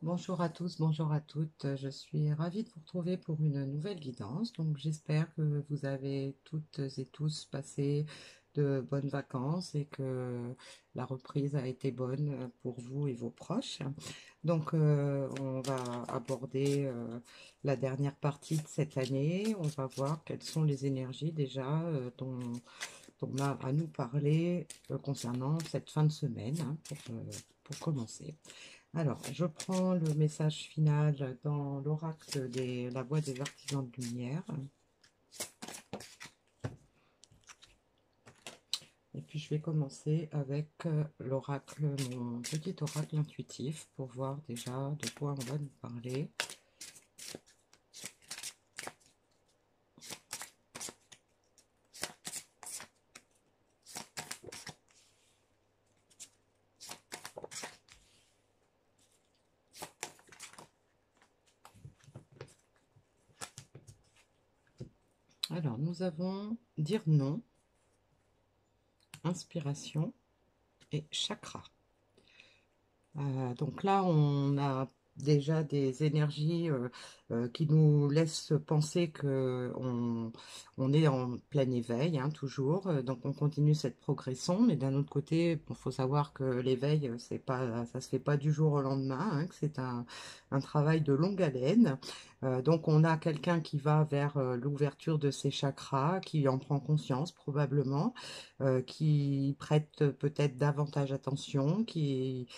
Bonjour à tous, bonjour à toutes. Je suis ravie de vous retrouver pour une nouvelle guidance. Donc j'espère que vous avez toutes et tous passé de bonnes vacances et que la reprise a été bonne pour vous et vos proches. Donc on va aborder la dernière partie de cette année. On va voir quelles sont les énergies déjà dont on a à nous parler concernant cette fin de semaine, hein, pour commencer. Alors, je prends le message final dans l'oracle de la voix des artisans de lumière. Et puis, je vais commencer avec l'oracle, mon petit oracle intuitif, pour voir déjà de quoi on va nous parler. Alors, nous avons dire non, inspiration et chakra. Donc là, on a déjà des énergies qui nous laissent penser que on est en plein éveil, hein, toujours. Donc on continue cette progression, mais d'un autre côté, il faut savoir que l'éveil, ça se fait pas du jour au lendemain, hein, que c'est un travail de longue haleine. Donc on a quelqu'un qui va vers l'ouverture de ses chakras, qui en prend conscience probablement, qui prête peut-être davantage attention, qui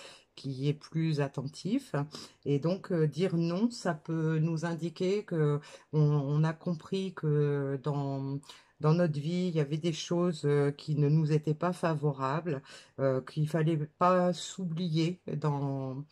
est plus attentif. Et donc, dire non, ça peut nous indiquer que on a compris que dans notre vie, il y avait des choses qui ne nous étaient pas favorables, qu'il fallait pas s'oublier dans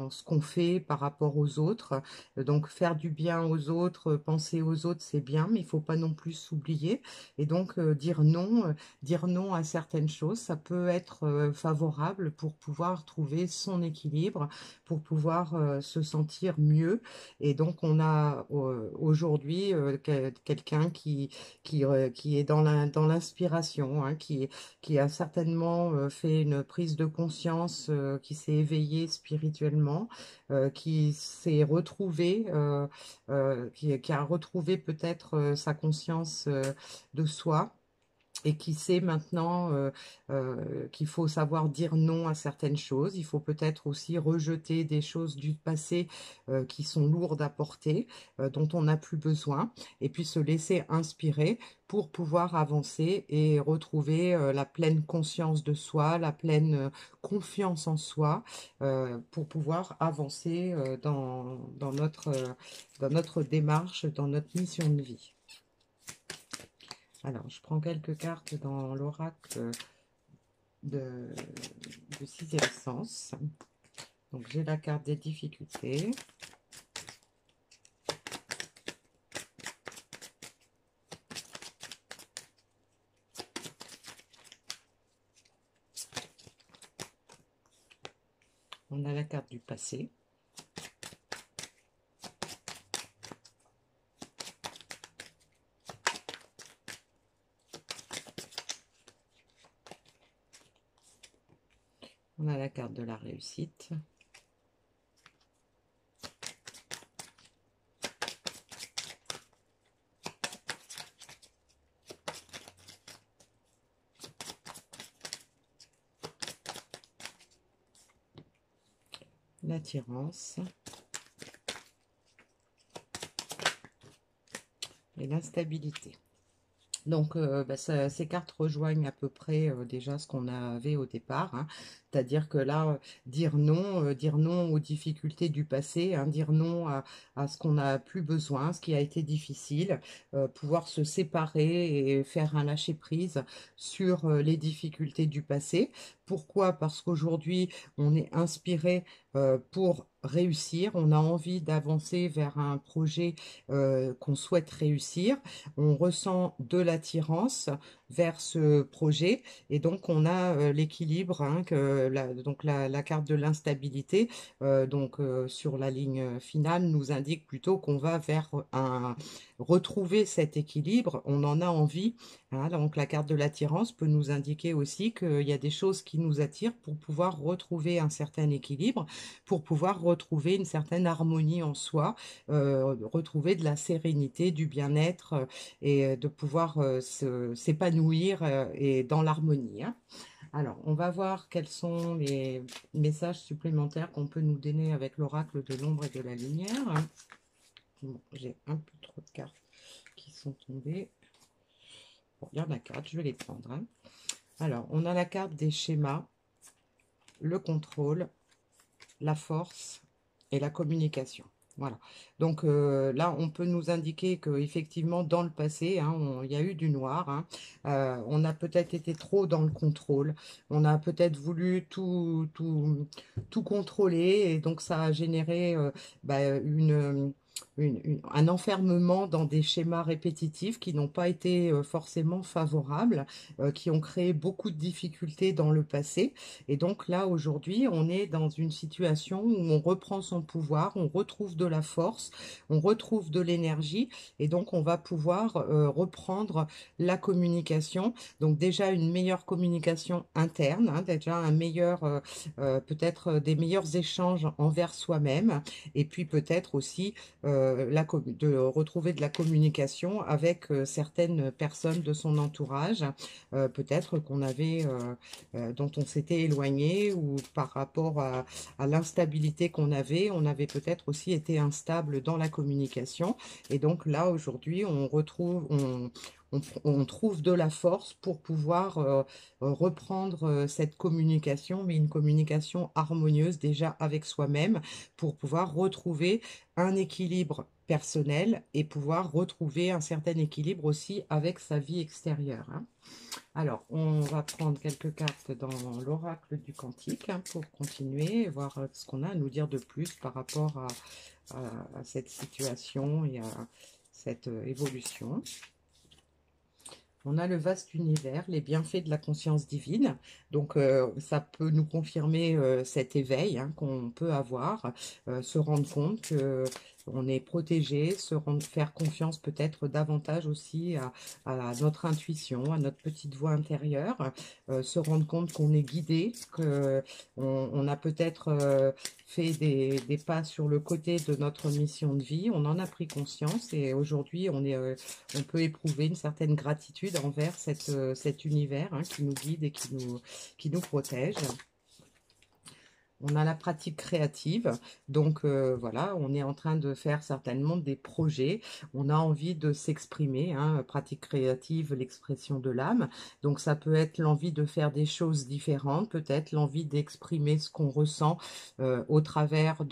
ce qu'on fait par rapport aux autres. Donc, faire du bien aux autres, penser aux autres, c'est bien, mais il faut pas non plus s'oublier. Et donc, dire non à certaines choses, ça peut être favorable pour pouvoir trouver son équilibre, pour pouvoir se sentir mieux. Et donc, on a aujourd'hui quelqu'un qui est dans l'inspiration, hein, qui a certainement fait une prise de conscience, qui s'est éveillé spirituellement, qui s'est retrouvé, qui a retrouvé peut-être sa conscience de soi et qui sait maintenant qu'il faut savoir dire non à certaines choses. Il faut peut-être aussi rejeter des choses du passé qui sont lourdes à porter, dont on n'a plus besoin, et puis se laisser inspirer pour pouvoir avancer et retrouver la pleine conscience de soi, la pleine confiance en soi, pour pouvoir avancer dans notre démarche, dans notre mission de vie. Alors, je prends quelques cartes dans l'oracle de, de sixième sens. Donc, j'ai la carte des difficultés. On a la carte du passé. On a la carte de la réussite. L'attirance. Et l'instabilité. Donc, ces cartes rejoignent à peu près déjà ce qu'on avait au départ, hein. C'est-à-dire que là, dire non aux difficultés du passé, hein, dire non à ce qu'on n'a plus besoin, ce qui a été difficile, pouvoir se séparer et faire un lâcher-prise sur les difficultés du passé. Pourquoi? Parce qu'aujourd'hui, on est inspiré pour réussir, on a envie d'avancer vers un projet qu'on souhaite réussir, on ressent de l'attirance vers ce projet et donc on a l'équilibre, hein, donc la carte de l'instabilité sur la ligne finale nous indique plutôt qu'on va vers retrouver cet équilibre, on en a envie, hein. Donc la carte de l'attirance peut nous indiquer aussi qu'il y a des choses qui nous attirent pour pouvoir retrouver un certain équilibre, pour pouvoir retrouver une certaine harmonie en soi, retrouver de la sérénité, du bien-être et de pouvoir s'épanouir et dans l'harmonie, hein. Alors, on va voir quels sont les messages supplémentaires qu'on peut nous donner avec l'oracle de l'ombre et de la lumière. Bon, j'ai un peu trop de cartes qui sont tombées. Bon, il y en a 4, je vais les prendre, hein. Alors, on a la carte des schémas, le contrôle, la force et la communication. Voilà. Donc là, on peut nous indiquer que effectivement, dans le passé, hein, il y a eu du noir, hein. On a peut-être été trop dans le contrôle. On a peut-être voulu tout contrôler et donc ça a généré un enfermement dans des schémas répétitifs qui n'ont pas été forcément favorables, qui ont créé beaucoup de difficultés dans le passé. Et donc là, aujourd'hui, on est dans une situation où on reprend son pouvoir, on retrouve de la force, on retrouve de l'énergie, et donc on va pouvoir reprendre la communication. Donc déjà une meilleure communication interne, hein, déjà un meilleur, peut-être des meilleurs échanges envers soi-même, et puis peut-être aussi de retrouver de la communication avec certaines personnes de son entourage, peut-être qu'on avait dont on s'était éloigné, ou par rapport à l'instabilité qu'on avait, on avait peut-être aussi été instable dans la communication. Et donc là, aujourd'hui, on trouve de la force pour pouvoir reprendre cette communication, mais une communication harmonieuse déjà avec soi-même, pour pouvoir retrouver un équilibre personnel et pouvoir retrouver un certain équilibre aussi avec sa vie extérieure, hein. Alors, on va prendre quelques cartes dans l'oracle du Cantique, hein, pour continuer et voir ce qu'on a à nous dire de plus par rapport à cette situation et à cette évolution. On a le vaste univers, les bienfaits de la conscience divine. Donc, ça peut nous confirmer cet éveil, hein, qu'on peut avoir, se rendre compte que on est protégé, faire confiance peut-être davantage aussi à notre intuition, à notre petite voix intérieure, se rendre compte qu'on est guidé, qu'on a peut-être fait des pas sur le côté de notre mission de vie. On en a pris conscience et aujourd'hui, on peut éprouver une certaine gratitude envers cet univers, hein, qui nous guide et qui nous protège. On a la pratique créative, donc voilà, on est en train de faire certainement des projets, on a envie de s'exprimer, hein, pratique créative, l'expression de l'âme, donc ça peut être l'envie de faire des choses différentes, peut-être l'envie d'exprimer ce qu'on ressent au travers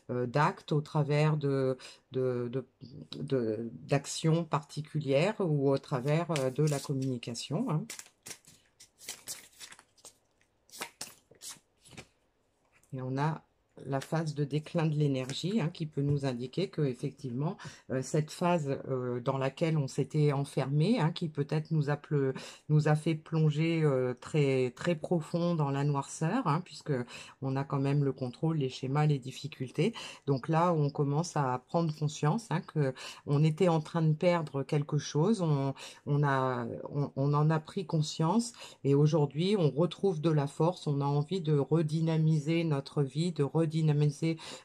d'actes, au travers d'actions particulières ou au travers de la communication, hein. Et on a la phase de déclin de l'énergie, hein, qui peut nous indiquer que effectivement cette phase dans laquelle on s'était enfermé, hein, qui peut-être nous a fait plonger très très profond dans la noirceur, hein, puisque on a quand même le contrôle, les schémas, les difficultés. Donc là, on commence à prendre conscience, hein, que on était en train de perdre quelque chose. On en a pris conscience et aujourd'hui, on retrouve de la force. On a envie de redynamiser notre vie, de redynamiser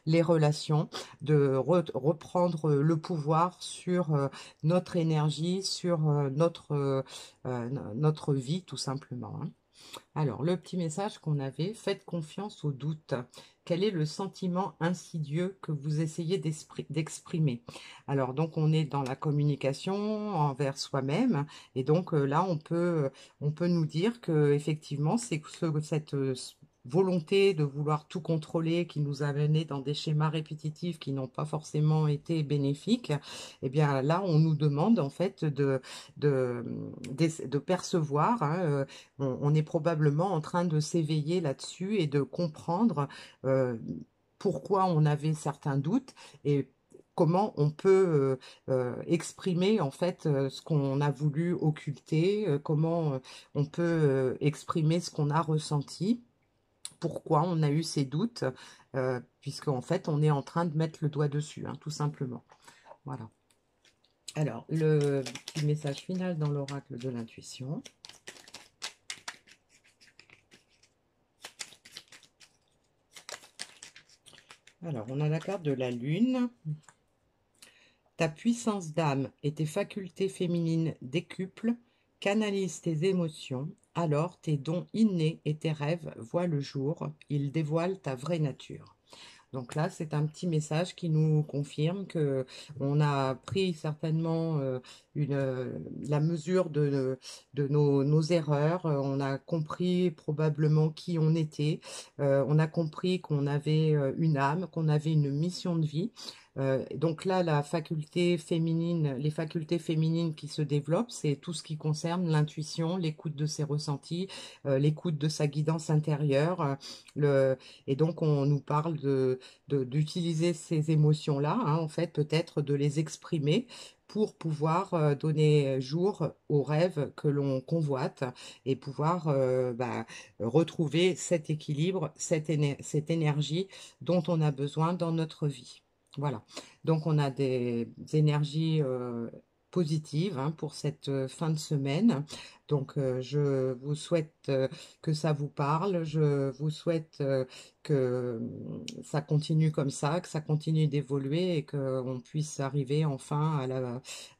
les relations, de reprendre le pouvoir sur notre énergie, sur notre vie, tout simplement, hein. Alors, le petit message qu'on avait, faites confiance au doute. Quel est le sentiment insidieux que vous essayez d'exprimer? Alors, donc, on est dans la communication envers soi-même. Et donc, là, on peut nous dire que effectivement, c'est cette volonté de vouloir tout contrôler qui nous a mené dans des schémas répétitifs qui n'ont pas forcément été bénéfiques. Eh bien, là, on nous demande en fait de percevoir, hein, on est probablement en train de s'éveiller là-dessus et de comprendre pourquoi on avait certains doutes et comment on peut exprimer en fait ce qu'on a voulu occulter, comment on peut exprimer ce qu'on a ressenti, pourquoi on a eu ces doutes, puisqu'en fait on est en train de mettre le doigt dessus, hein, tout simplement. Voilà. Alors, le petit message final dans l'oracle de l'intuition. Alors, on a la carte de la Lune. Ta puissance d'âme et tes facultés féminines décuplent, canalisent tes émotions, alors tes dons innés et tes rêves voient le jour, ils dévoilent ta vraie nature. Donc là, c'est un petit message qui nous confirme que on a pris certainement la mesure de nos erreurs. On a compris probablement qui on était. On a compris qu'on avait une âme, qu'on avait une mission de vie. Donc là, la faculté féminine, les facultés féminines qui se développent, c'est tout ce qui concerne l'intuition, l'écoute de ses ressentis, l'écoute de sa guidance intérieure. Et donc, on nous parle d'utiliser ces émotions-là, hein, en fait, peut-être de les exprimer pour pouvoir donner jour aux rêves que l'on convoite et pouvoir retrouver cet équilibre, cette énergie dont on a besoin dans notre vie. Voilà. Donc, on a des énergies positives, hein, pour cette fin de semaine. Donc, je vous souhaite que ça vous parle. Je vous souhaite que ça continue comme ça, que ça continue d'évoluer et qu'on puisse arriver enfin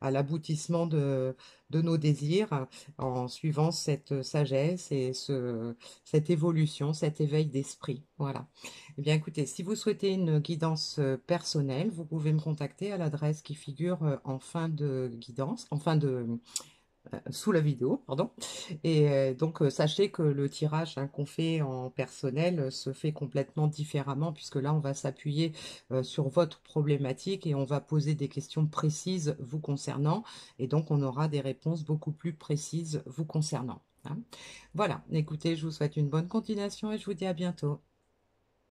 à l'aboutissement de nos désirs en suivant cette sagesse et cette évolution, cet éveil d'esprit. Voilà. Eh bien, écoutez, si vous souhaitez une guidance personnelle, vous pouvez me contacter à l'adresse qui figure en fin de guidance, en fin de sous la vidéo, pardon. Et donc, sachez que le tirage, hein, qu'on fait en personnel se fait complètement différemment, puisque là, on va s'appuyer sur votre problématique et on va poser des questions précises vous concernant. Et donc, on aura des réponses beaucoup plus précises vous concernant, hein. Voilà, écoutez, je vous souhaite une bonne continuation et je vous dis à bientôt.